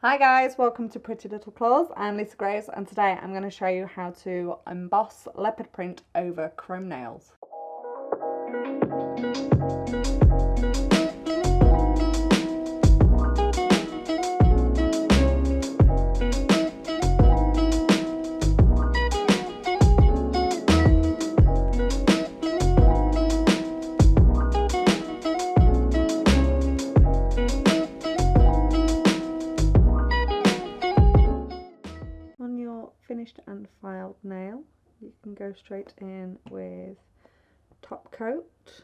Hi guys, welcome to Pretty Little Claws. I'm Lisa Grace and today I'm going to show you how to emboss leopard print over chrome nails. On your finished and filed nail, you can go straight in with top coat.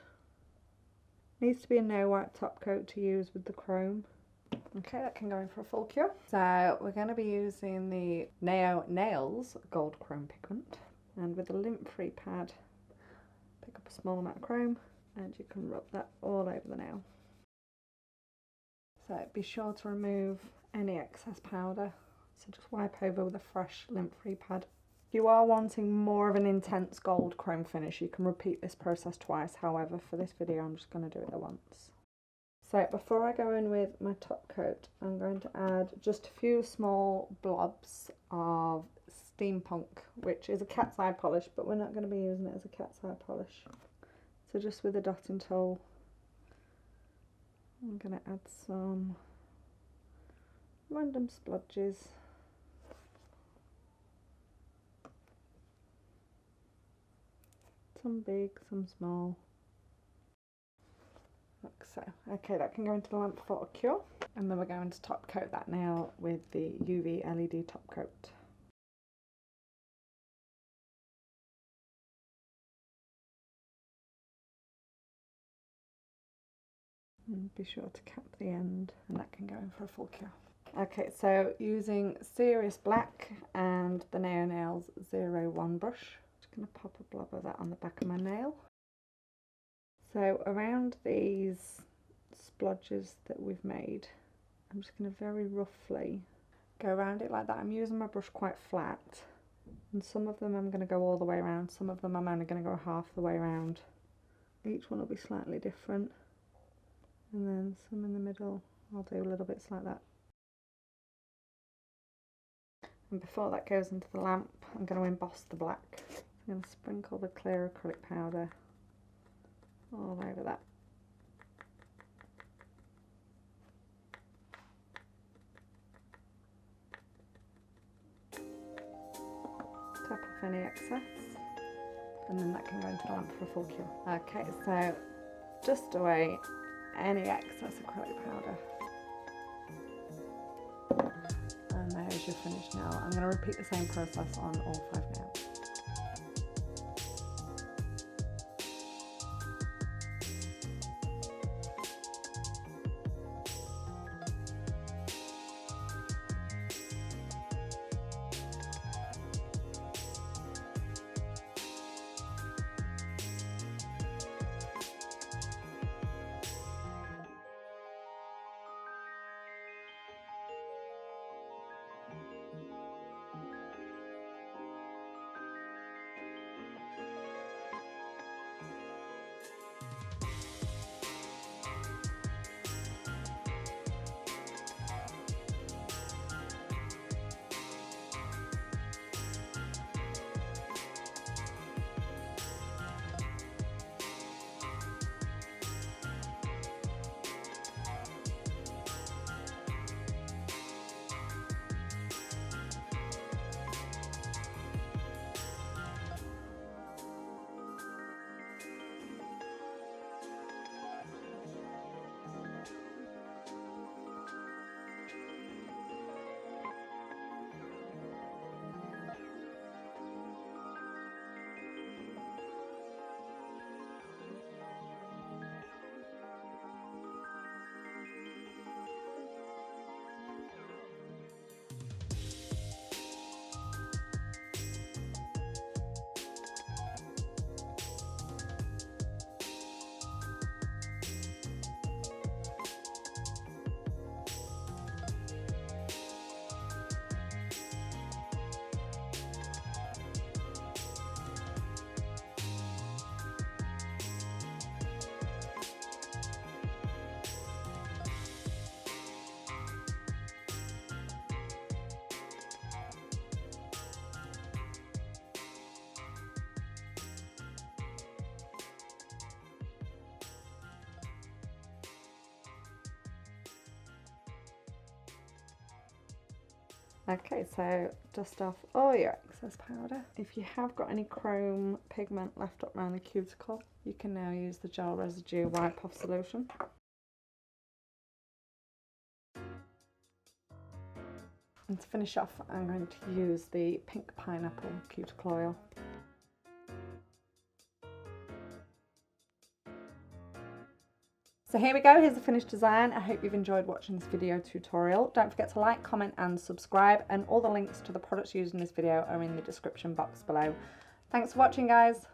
Needs to be a no wipe top coat to use with the chrome. Okay, that can go in for a full cure. So we're going to be using the Neo Nails Gold Chrome pigment, and with a lint-free pad, pick up a small amount of chrome and you can rub that all over the nail. So be sure to remove any excess powder. So just wipe over with a fresh lint-free pad. If you are wanting more of an intense gold chrome finish, you can repeat this process twice. However, for this video, I'm just going to do it once. So before I go in with my top coat, I'm going to add just a few small blobs of steampunk, which is a cat's eye polish, but we're not going to be using it as a cat's eye polish. So just with a dotting tool, I'm going to add some random splodges. Some big, some small, like so. Okay, that can go into the lamp for a cure, and then we're going to top coat that nail with the UV LED top coat. And be sure to cap the end, and that can go in for a full cure. Okay, so using Serious Black and the Neo Nails 01 brush, just going to pop a blob of that on the back of my nail. So around these splodges that we've made, I'm just going to very roughly go around it like that. I'm using my brush quite flat, and some of them I'm going to go all the way around, some of them I'm only going to go half the way around. Each one will be slightly different, and then some in the middle I'll do little bits like that. And before that goes into the lamp, I'm going to emboss the black. I'm going to sprinkle the clear acrylic powder all over that. Tap off any excess, and then that can go into the lamp for a full cure. Okay, so just away any excess acrylic powder. And there's your finished nail. I'm going to repeat the same process on all 5 nails. Okay, so dust off all your excess powder. If you have got any chrome pigment left up around the cuticle, you can now use the Gel Residue Wipe off solution. And to finish off, I'm going to use the pink pineapple cuticle oil. So here we go, here's the finished design. I hope you've enjoyed watching this video tutorial. Don't forget to like, comment and subscribe, and all the links to the products used in this video are in the description box below. Thanks for watching, guys.